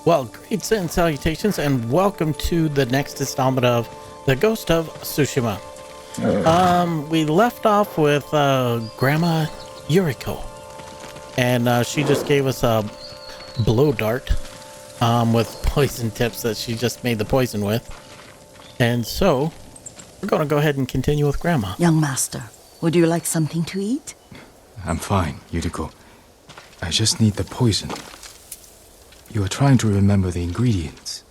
Well, greetings and salutations, and welcome to the next installment of the Ghost of Tsushima. We left off with Grandma Yuriko, and she just gave us a blow dart with poison tips that she just made the poison with. And so, we're going to go ahead and continue with Grandma. Young master, would you like something to eat? I'm fine, Yuriko. I just need the poison. You were trying to remember the ingredients.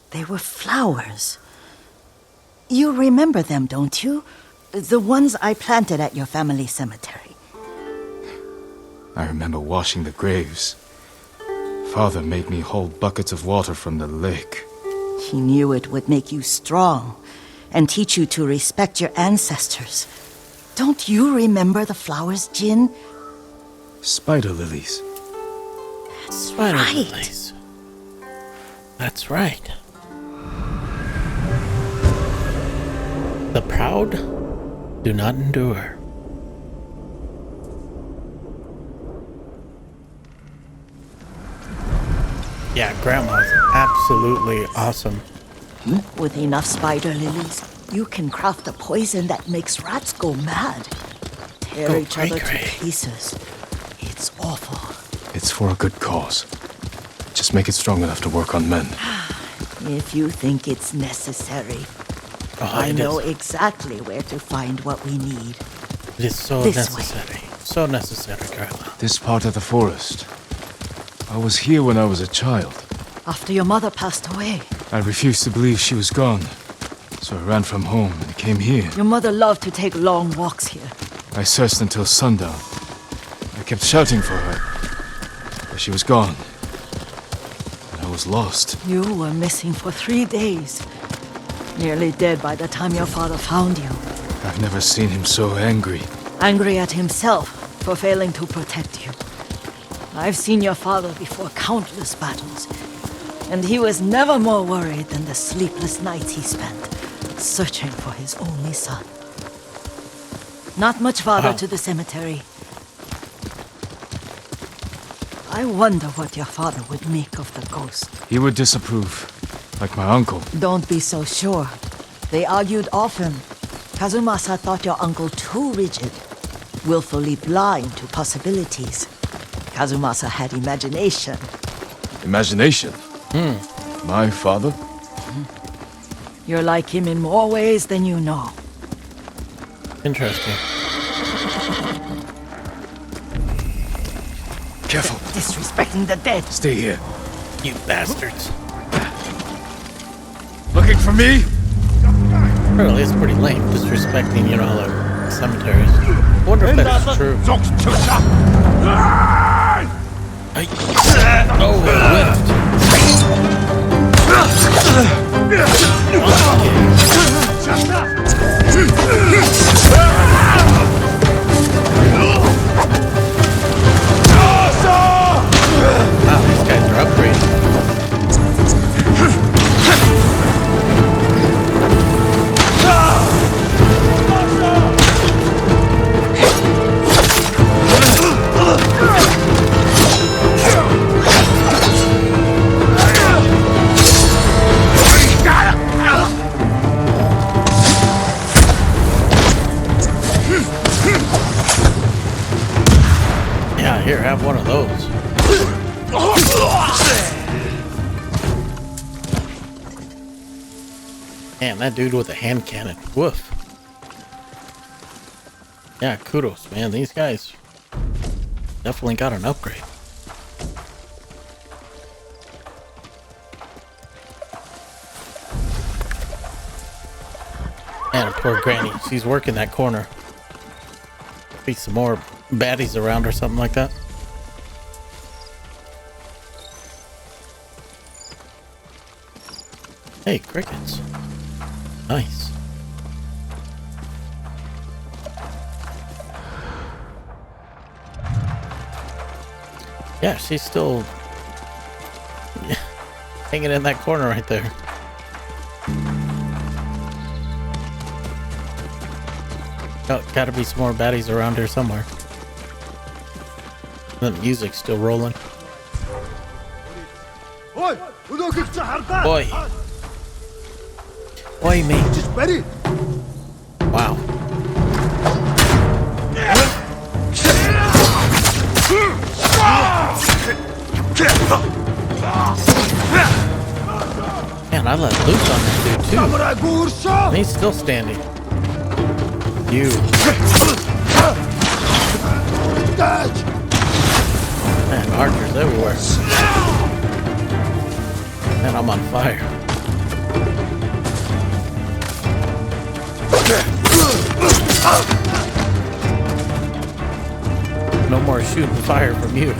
They were flowers. You remember them, don't you? The ones I planted at your family cemetery. I remember washing the graves. Father made me hold buckets of water from the lake. He knew it would make you strong and teach you to respect your ancestors. Don't you remember the flowers, Jin? Spider lilies. Spider lilies. That's right. The proud do not endure. Yeah, Grandma's absolutely awesome. With enough spider lilies, you can craft a poison that makes rats go mad. Tear each other to pieces. It's awful. It's for a good cause. Just make it strong enough to work on men. If you think it's necessary. I know exactly where to find what we need. It is so necessary. So necessary, Grandma. This part of the forest. I was here when I was a child. After your mother passed away. I refused to believe she was gone. So I ran from home and came here. Your mother loved to take long walks here. I searched until sundown. I kept shouting for her. But she was gone. And I was lost. You were missing for 3 days. Nearly dead by the time your father found you. I've never seen him so angry. Angry at himself for failing to protect you. I've seen your father before countless battles. And he was never more worried than the sleepless nights he spent searching for his only son. Not much farther to the cemetery. I wonder what your father would make of the ghost. He would disapprove, like my uncle. Don't be so sure. They argued often. Kazumasa thought your uncle too rigid, willfully blind to possibilities. Kazumasa had imagination. Imagination? My father? You're like him in more ways than you know. Interesting. Careful. Disrespecting the dead. Stay here. You bastards. Looking for me? Really, it's pretty lame, disrespecting, the cemeteries. I wonder if that is true. Oh, it Wow, these guys are upgraded. Yeah, here, have one of those. Man, that dude with a hand cannon. Woof. Yeah, kudos, man. These guys definitely got an upgrade. And poor Granny. She's working that corner. Be some more baddies around or something like that. Hey, crickets. Nice. Yeah, she's still hanging in that corner right there. Oh, gotta be some more baddies around here somewhere. The music's still rolling. Boy. Boy, me. Ready? Wow. Man, I let loose on this dude too. And he's still standing. You. Man, archers everywhere. Man, I'm on fire. No more shooting fire from you.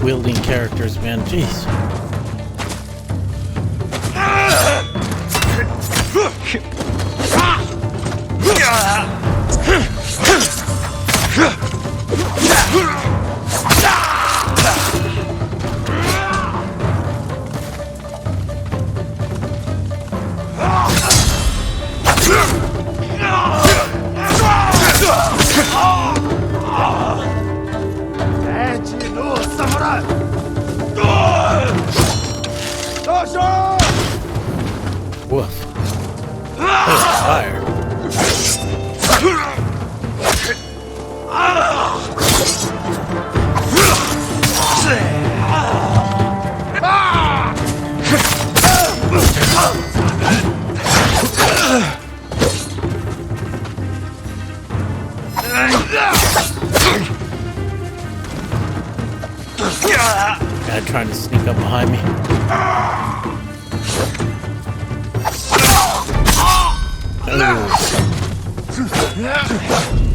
Wielding characters, man. Jeez. Woof. Fire. Guy trying to sneak up behind me.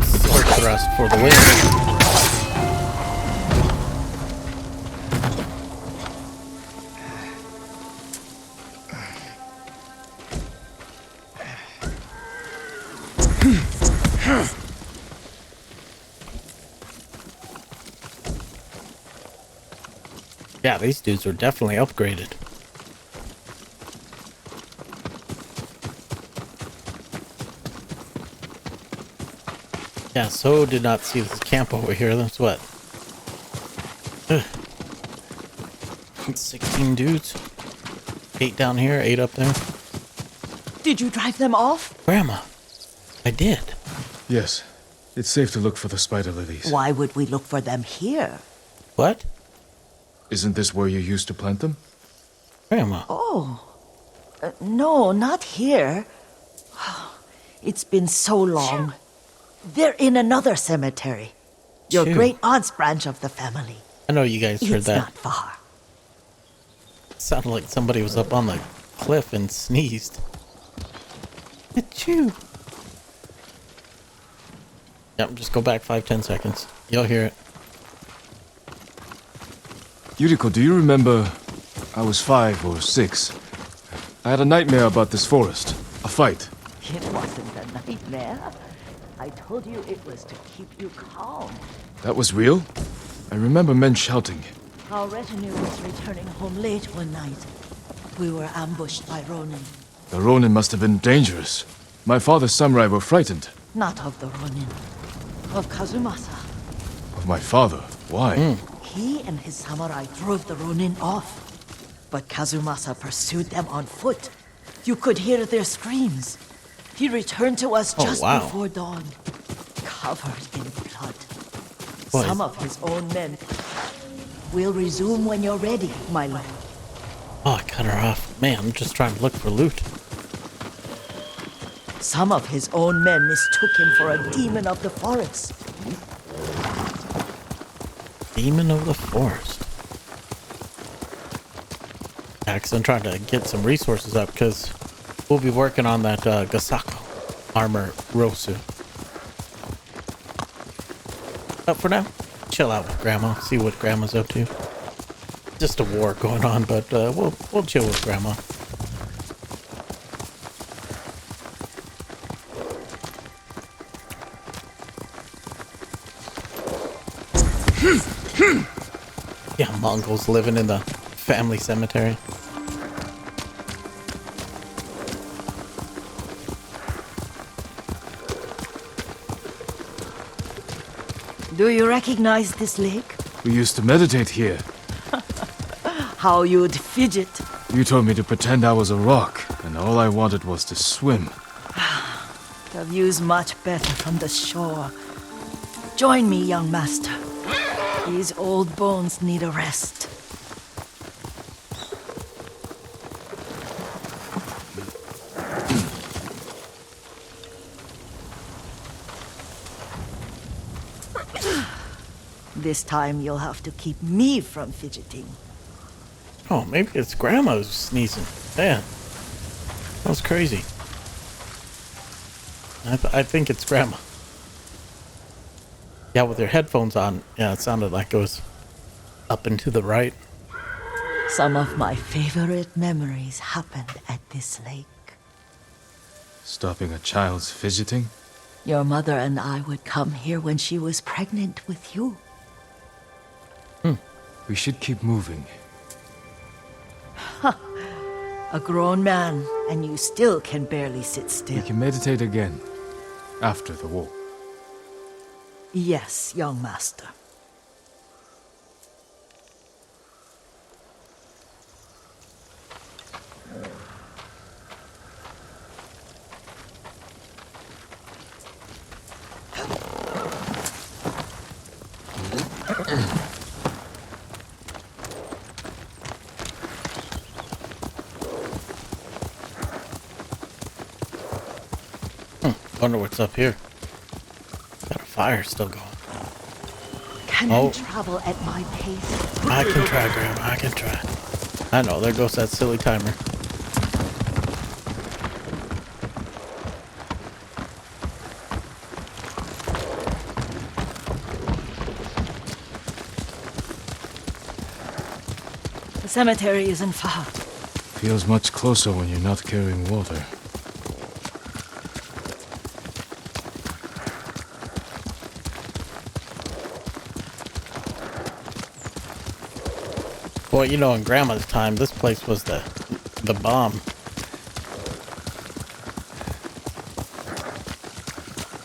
Sword thrust for the win. Yeah, these dudes are definitely upgraded. Yeah, so did not see this camp over here. That's what? 16 dudes. 8 down here, 8 up there. Did you drive them off? Grandma, I did. Yes. It's safe to look for the spider lilies. Why would we look for them here? What? Isn't this where you used to plant them? Grandma. Oh. No, not here. It's been so long. They're in another cemetery. Your Phew. great aunt's branch of the family. I know you guys heard It's that. not far. Sounded like somebody was up on the cliff and sneezed. Achoo. Yep, just go back 5-10 seconds. You'll hear it. Yuriko, do you remember? I was 5 or 6. I had a nightmare about this forest. A fight. It wasn't a nightmare. I told you it was to keep you calm. That was real? I remember men shouting. Our retinue was returning home late one night. We were ambushed by Ronin. The Ronin must have been dangerous. My father's samurai were frightened. Not of the Ronin. Of Kazumasa. Of my father? Why? He and his samurai drove the Ronin off. But Kazumasa pursued them on foot. You could hear their screams. He returned to us just before dawn, covered in blood. Boy. Some of his own men. We'll resume when you're ready, my lord. Oh, I cut her off. Man, I'm just trying to look for loot. Some of his own men mistook him for a demon of the forest. Demon of the forest. Yeah, 'cause I'm trying to get some resources up because we'll be working on that Gasako armor Rosu. But for now, chill out with Grandma. See what Grandma's up to. just a war going on, but we'll chill with Grandma. Yeah, Mongols living in the family cemetery. Do you recognize this lake? We used to meditate here. How you'd fidget. You told me to pretend I was a rock, and all I wanted was to swim. The view's much better from the shore. Join me, young master. These old bones need a rest. This time you'll have to keep me from fidgeting. Oh, maybe it's Grandma who's sneezing. Man, that was crazy. I think it's Grandma. Yeah, with her headphones on, yeah, it sounded like it was up and to the right. Some of my favorite memories happened at this lake. Stopping a child's fidgeting? Your mother and I would come here when she was pregnant with you. We should keep moving. A grown man, and you still can barely sit still. We can meditate again, after the war. Yes, young master. Wonder what's up here. Got a fire still going. Can you travel at my pace? I can try, Grandma. I can try. I know. There goes that silly timer. The cemetery isn't far. Feels much closer when you're not carrying water. Well, you know, in Grandma's time, this place was the bomb.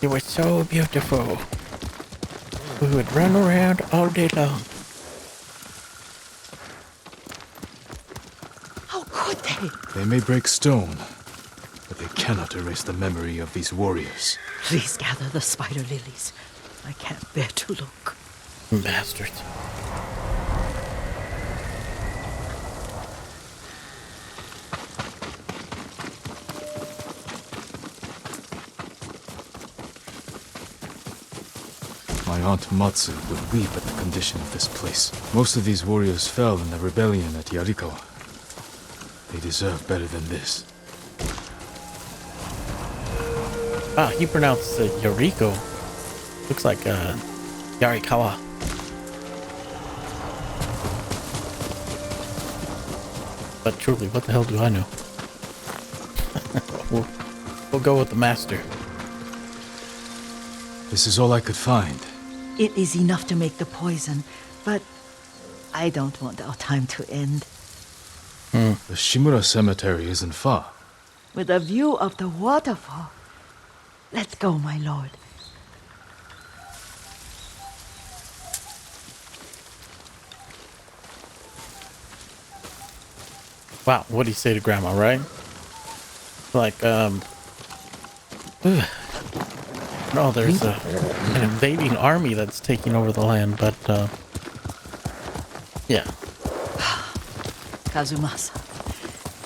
It was so beautiful. We would run around all day long. How could they? They may break stone, but they cannot erase the memory of these warriors. Please gather the spider lilies. I can't bear to look. Bastards. My Aunt Matsu would weep at the condition of this place. Most of these warriors fell in the rebellion at Yuriko. They deserve better than this. Ah, he pronounced it Yuriko. Looks like Yarikawa. But truly, what the hell do I know? We'll go with the master. This is all I could find. It is enough to make the poison, but I don't want our time to end. The Shimura Cemetery isn't far. With a view of the waterfall. Let's go, my lord. Wow, what do you say to Grandma, right? Like, no, there's an invading army that's taking over the land, but, yeah. Kazumasa,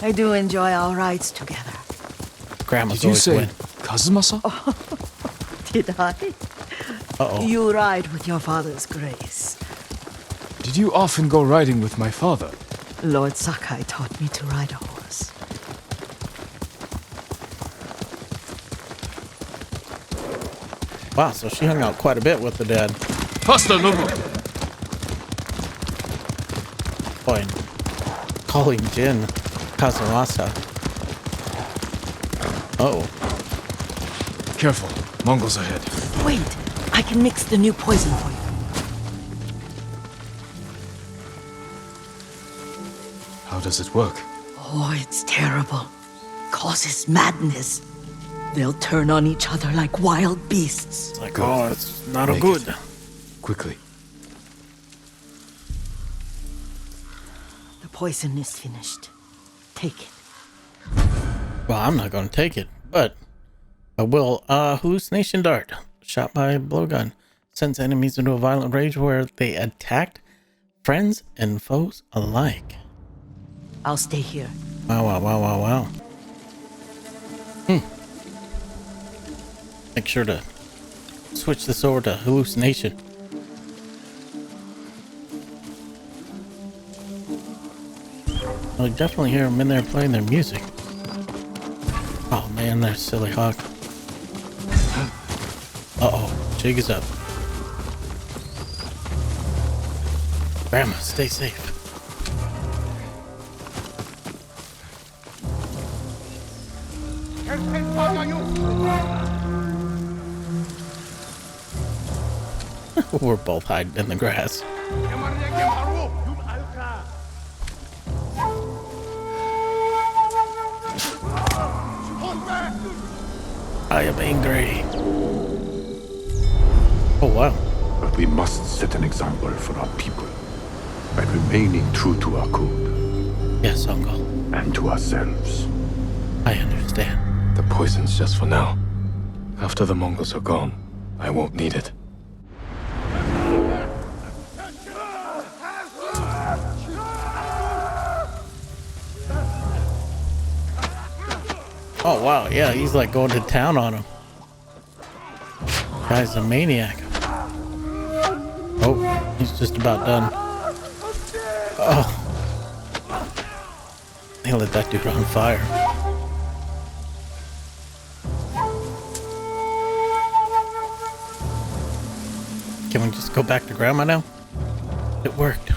I do enjoy our rides together. Grandma's Did you always say win. Kazumasa? Did I? Uh-oh. You ride with your father's grace. Did you often go riding with my father? Lord Sakai taught me to ride a horse. Wow, so she hung out quite a bit with the dad. Faster, Nobu! Boy, calling Jin Kazumasa. Oh. Careful. Mongols ahead. Wait, I can mix the new poison for you. How does it work? Oh, it's terrible. Causes madness. They'll turn on each other like wild beasts. It's like, oh, it's not a Make good. it. Quickly. The poison is finished. Take it. Well, I'm not going to take it, but I will. Hallucination dart. Shot by a blowgun. Sends enemies into a violent rage where they attacked friends and foes alike. I'll stay here. Wow. Make sure to switch this over to hallucination. I definitely hear them in there playing their music. Oh man, that silly hawk. Uh-oh, Jig is up. Grandma, stay safe. We're both hiding in the grass. I am angry. Oh wow. But we must set an example for our people by remaining true to our code Yes, Uncle. and to ourselves. I understand. The poison's just for now. After the Mongols are gone, I won't need it. Oh wow, yeah, he's like going to town on him. Guy's a maniac. Oh, he's just about done. Oh. They lit that dude on fire. Can we just go back to Grandma now? It worked.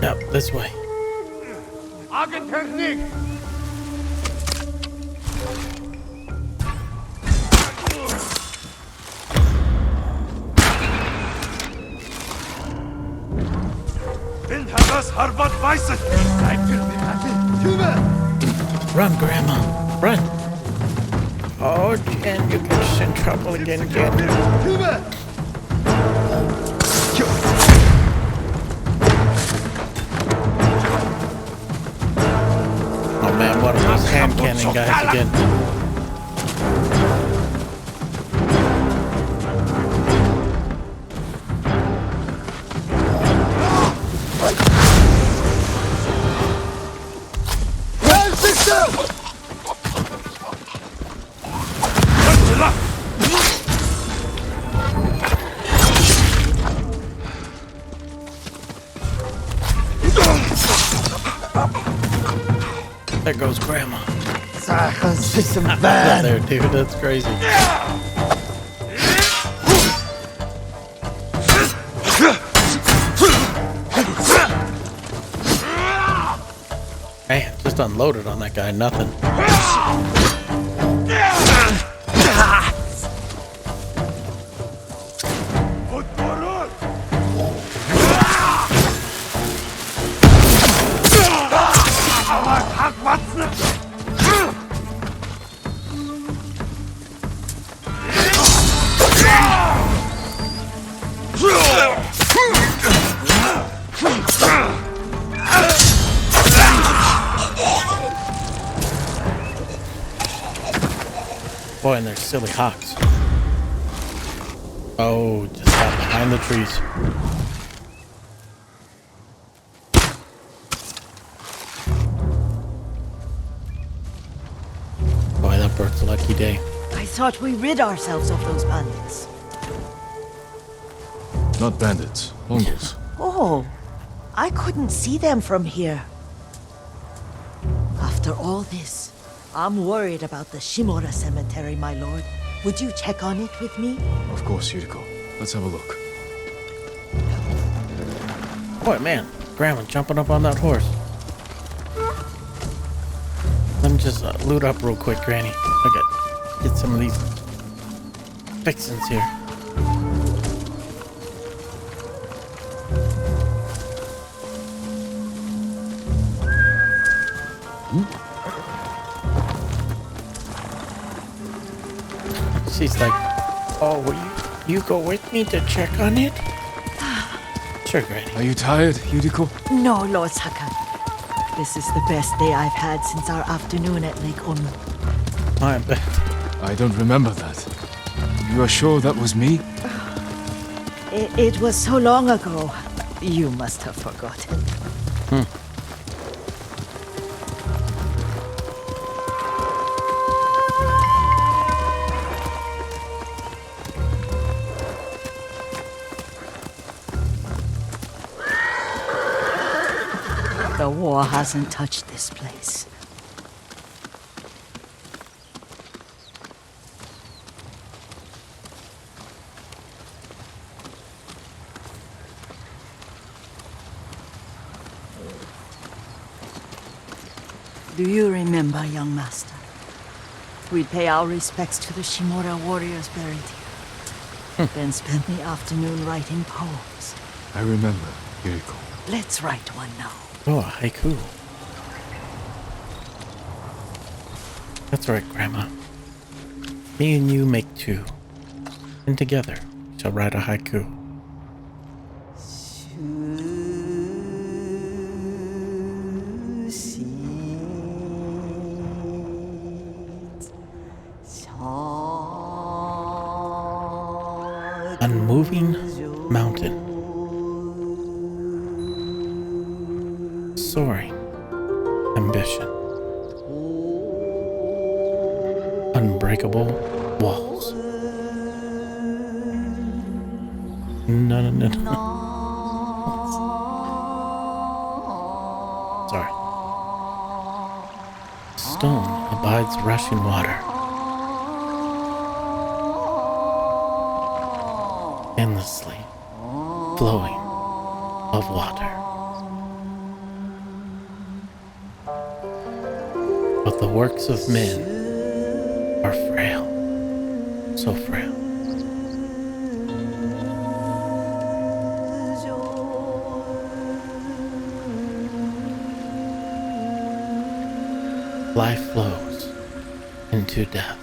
Yep, this way. Run, Grandma, run! Oh, Jen, you get us in trouble again, Jen. Oh man, what are these hand cannon guys again? There goes Grandma. Right there, dude. That's crazy. Man, just unloaded on that guy. Nothing. Boy, and they're silly hawks. Oh, just got behind the trees. Boy, that bird's a lucky day. I thought we rid ourselves of those bandits. Not bandits, Mongols. Oh, I couldn't see them from here. After all this, I'm worried about the Shimura cemetery, my lord. Would you check on it with me? Of course, Yuriko. Let's have a look. Boy, man, Grandma jumping up on that horse. Let me just loot up real quick, Granny. I get some of these fixins here. She's like, oh, will you go with me to check on it? Sure, Granny. Are you tired, Yuriko? No, Lord Saka. This is the best day I've had since our afternoon at Lake Onu. I bet. I don't remember that. You are sure that was me? It was so long ago. You must have forgotten. The war hasn't touched this place. Do you remember, young master? We'd pay our respects to the Shimura warriors buried here. Then spend the afternoon writing poems. I remember, Yuriko. Let's write one now. Oh, a haiku. That's right, Grandma. Me and you make two. And together we shall write a haiku. Unmoving mountain. Soaring ambition. Unbreakable walls. No. Sorry. Stone abides rushing water. Endlessly flowing of water. But the works of men are frail, so frail. Life flows into death.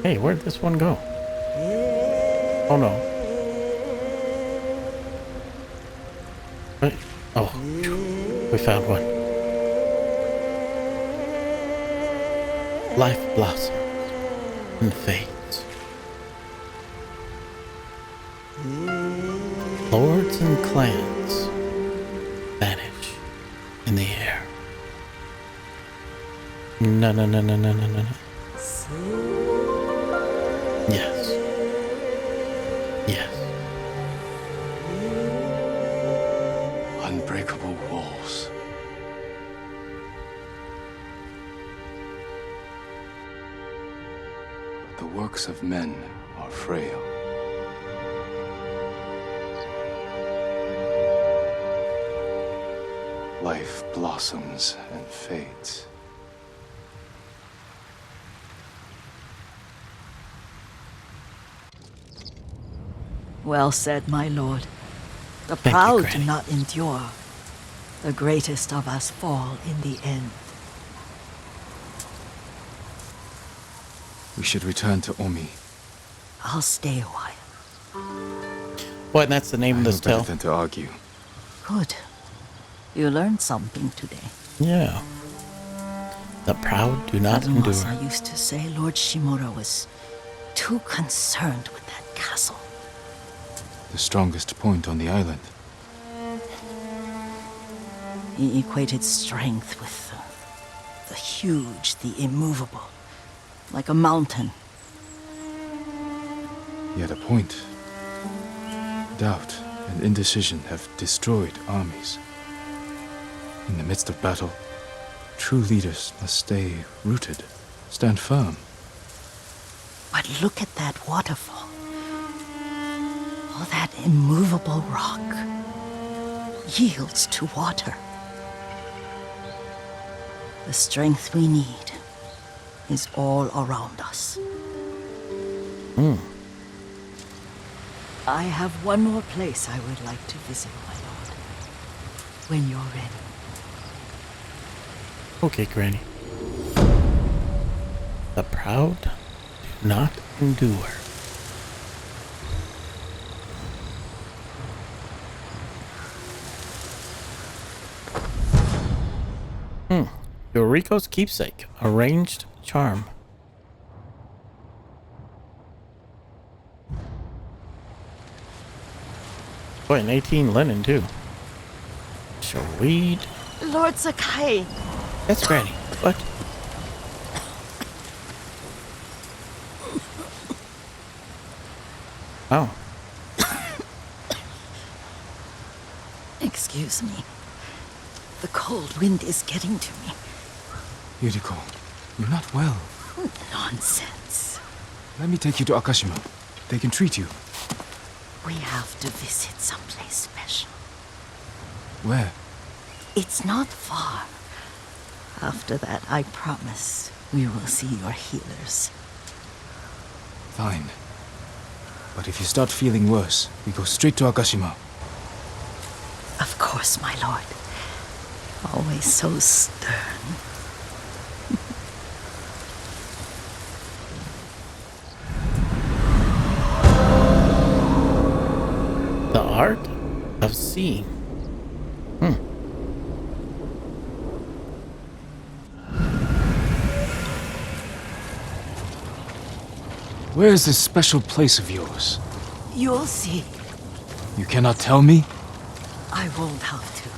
Hey, where'd this one go? Oh no. Wait. Oh, we found one. Life blossoms and fades. Lords and clans vanish in the air. No. Yes. Yes. Unbreakable walls. But the works of men are frail. Life blossoms and fades. Well said, my lord. The Thank you, proud do Granny. not endure. The greatest of us fall in the end. We should return to Omi. I'll stay a while. Boy, and that's the name I of know this better tale. than to argue. Good. You learned something today. Yeah. The proud do not endure. Mademoiselle used to say Lord Shimura was too concerned with that castle. The strongest point on the island. He equated strength with the huge, the immovable, like a mountain. He had a point. Doubt and indecision have destroyed armies. In the midst of battle, true leaders must stay rooted, stand firm. But look at that waterfall. All that immovable rock yields to water. The strength we need is all around us. I have one more place I would like to visit, my lord. When you're ready. Okay, Granny. The proud do not endure. Yuriko's keepsake, arranged charm. Boy, an 18 linen too. Sweet. Lord Sakai, That's Granny. What? Oh. excuse me. The cold wind is getting to me. Yuriko, you're not well. Nonsense. Let me take you to Akashima. They can treat you. We have to visit someplace special. Where? It's not far. After that, I promise we will see your healers. Fine. But if you start feeling worse, we go straight to Akashima. Of course, my lord. Always so stern. The art of seeing. Where is this special place of yours? You'll see. You cannot tell me? I won't have to.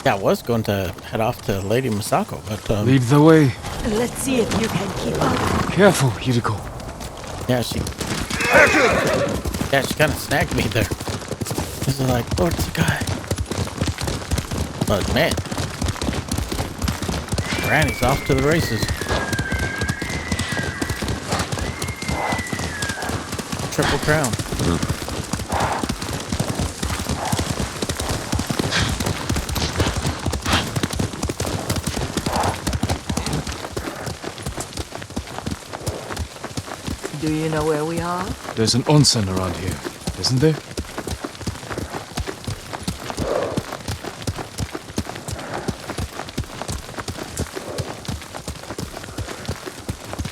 Yeah, I was going to head off to Lady Masako, but Lead the way. Let's see if you can keep up. Careful, Yuriko. yeah, she kind of snagged me there. This is like, Lord Sakai. But man, Granny's off to the races. Triple crown. Do you know where we are? There's an onsen around here, isn't there?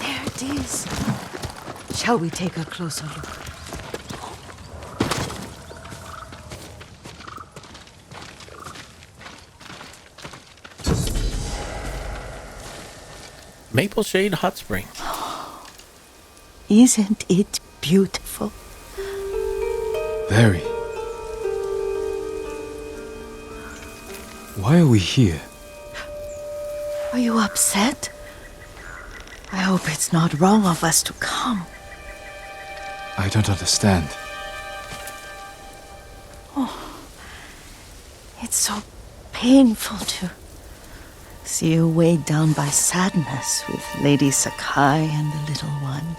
There it is. Shall we take a closer look? Maple Shade Hot Spring. Isn't it beautiful? Very. Why are we here? Are you upset? I hope it's not wrong of us to come. I don't understand. It's so painful to see you weighed down by sadness with Lady Sakai and the little one.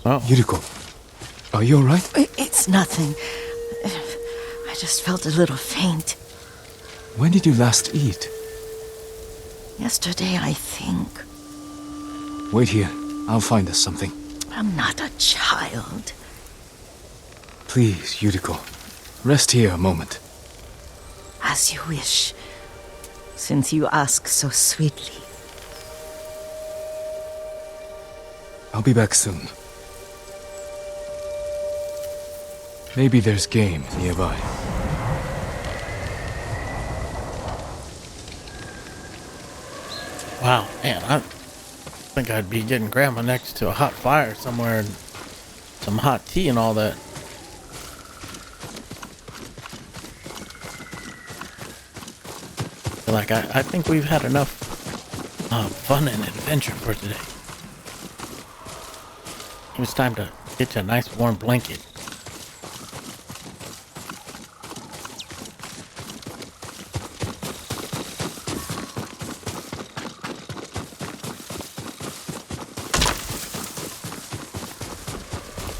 Oh, Yuriko, are you alright? It's nothing. I just felt a little faint. When did you last eat? Yesterday, I think. Wait here. I'll find us something. I'm not a child. Please, Yuriko. Rest here a moment. As you wish, since you ask so sweetly. I'll be back soon. Maybe there's game nearby. Wow, man, I think I'd be getting Grandma next to a hot fire somewhere and some hot tea and all that. Like, I think we've had enough fun and adventure for today. It was time to get you a nice warm blanket.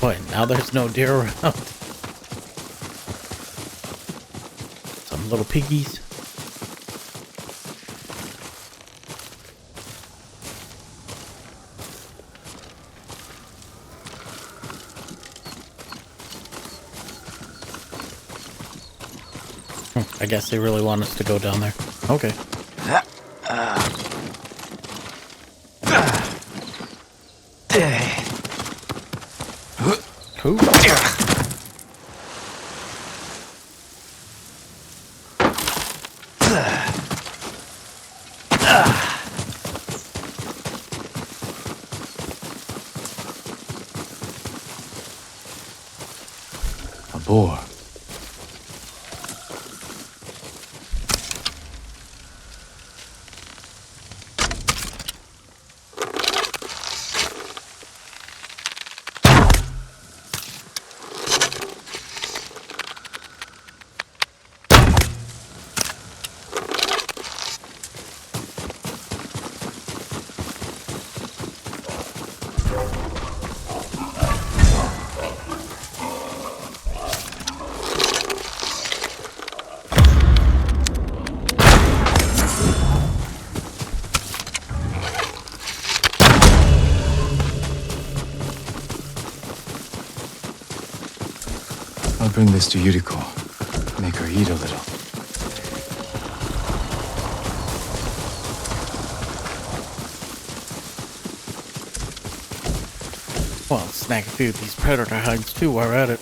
Boy, now there's no deer around. Some little piggies. I guess they really want us to go down there. Okay. Who? A boar. I'll bring this to Yuriko. Make her eat a little. Well, snag a few of these predator hides too while we're at it.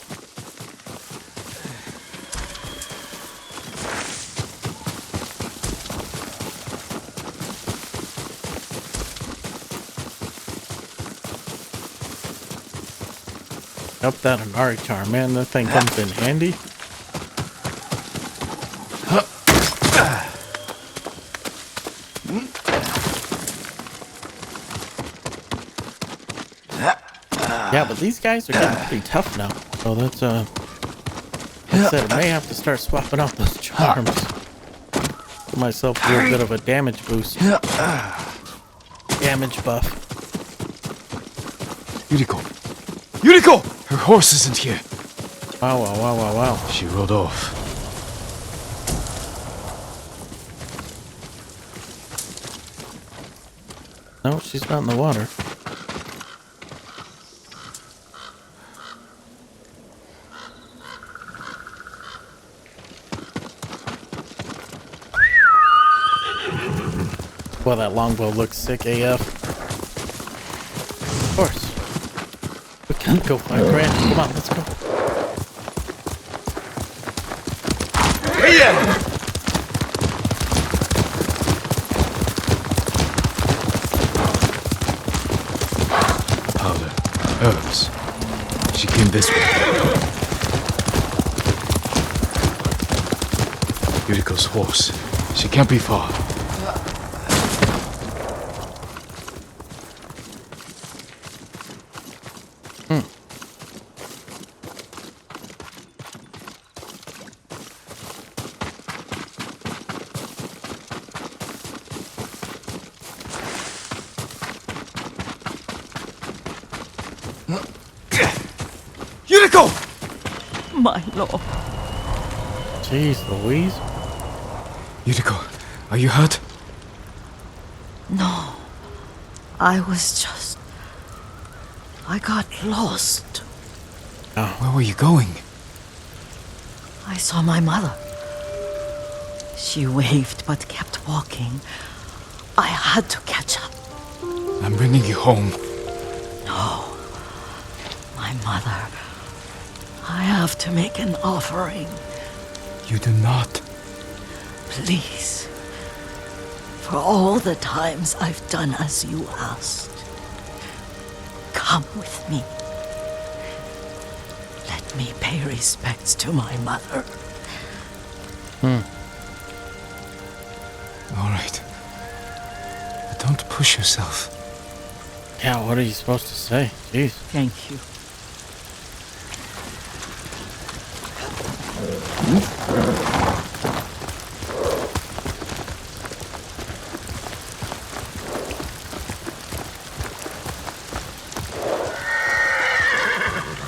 Up that Inari charm, man. That thing comes in handy. Yeah, but these guys are getting pretty tough now. So that's like I said, I may have to start swapping out those charms. Give myself a little bit of a damage boost. Damage buff. Yuriko! Yuriko! Her horse isn't here. Wow, wow, wow, wow, wow. She rode off. No, she's not in the water. Well, that longbow looks sick AF. Of course. We can't go find Grant. Come on, let's go. Powder. Herbs. She came this way. Yuriko's horse. She can't be far. Yuriko! My lord. Jeez Louise. Yuriko, are you hurt? No. I got lost. Where were you going? I saw my mother. She waved but kept walking. I had to catch up. I'm bringing you home. No. My mother. I have to make an offering. You do not. Please. For all the times I've done as you asked. Come with me. Let me pay respects to my mother. All right. But don't push yourself. Yeah, what are you supposed to say? Jeez. Thank you.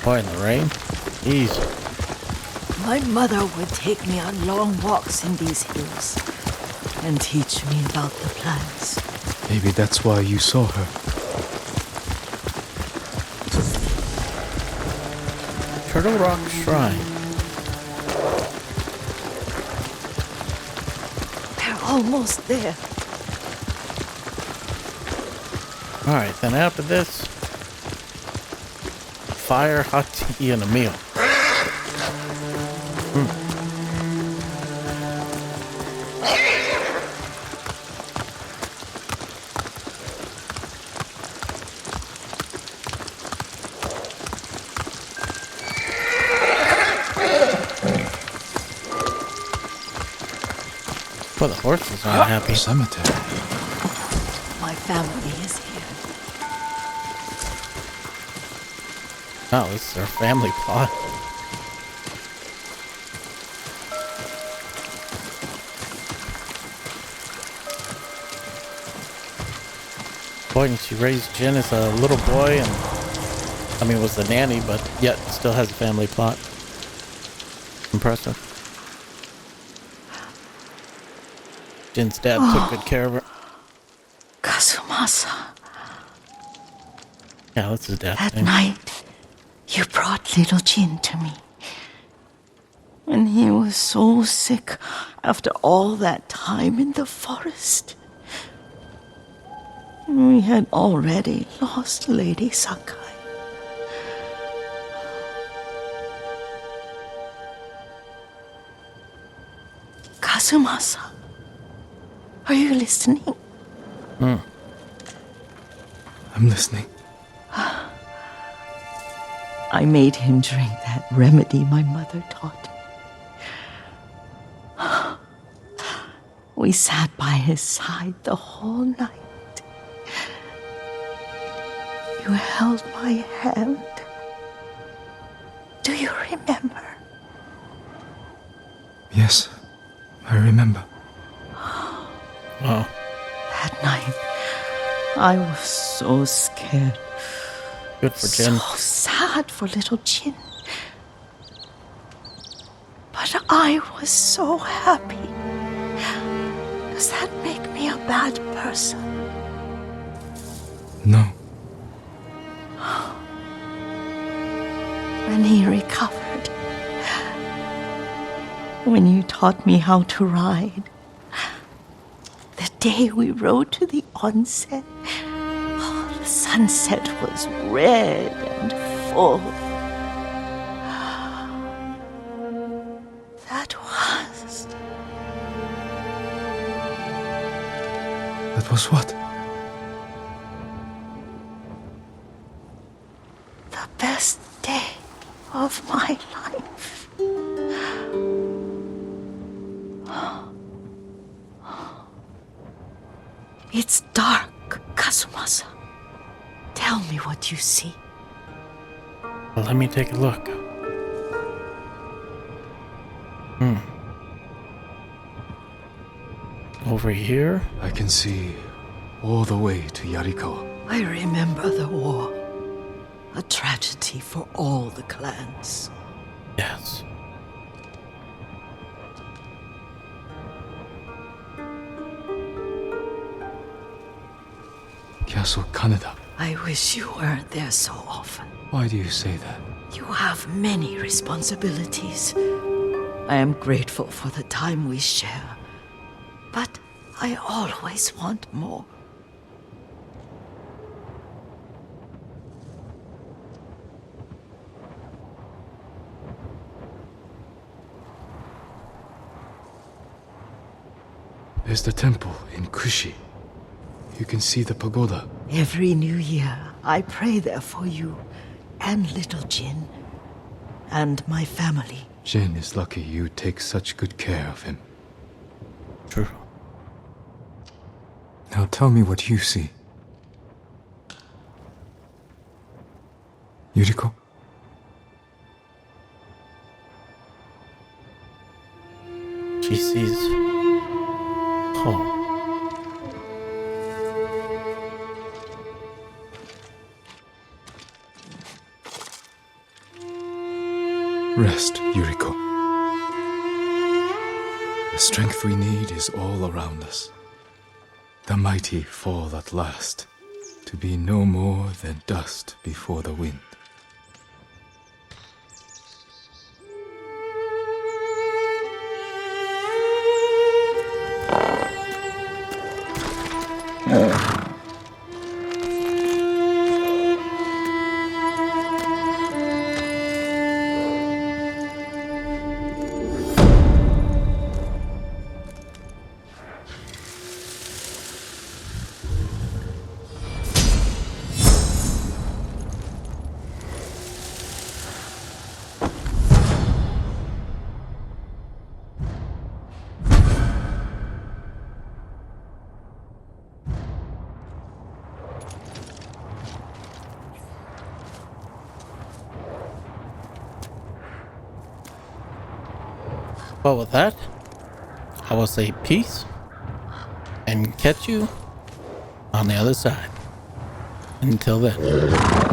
Boy, in the rain? Jeez. My mother would take me on long walks in these hills and teach me about the plants. Maybe that's why you saw her. Turtle Rock Shrine. We're almost there. Alright, then after this, fire, hot tea, and a meal. Well, the horses aren't happy. Cemetery. My family is here. Oh, this is their family plot. Boy, and she raised Jin as a little boy, and I mean, was the nanny, but yet still has a family plot. Impressive. Jin's dad took good care of her. Kazumasa, Yeah, that's his dad. that night you brought little Jin to me. When he was so sick after all that time in the forest. We had already lost Lady Sakai. Kazumasa, are you listening? I'm listening. I made him drink that remedy my mother taught me. We sat by his side the whole night. You held my hand. Do you remember? Yes, I remember. Oh, That night, I was so scared. good for Jin. So sad for little Jin. But I was so happy. Does that make me a bad person? No. When he recovered, when you taught me how to ride, the day we rode to the onsen, oh, the sunset was red and full. That was That was what? the best day of my life. It's dark, Kazumasa. Tell me what you see. Well, let me take a look. Over here? I can see all the way to Yuriko. I remember the war. A tragedy for all the clans. Yes. Castle Kaneda. I wish you weren't there so often. Why do you say that? You have many responsibilities. I am grateful for the time we share, but I always want more. There's the temple in Kushi. You can see the pagoda. Every new year, I pray there for you and little Jin and my family. Jin is lucky you take such good care of him. True. Now tell me what you see. Yuriko? She sees home. Rest, Yuriko. The strength we need is all around us. The mighty fall at last, to be no more than dust before the wind. Well, with that, I will say peace and catch you on the other side. Until then.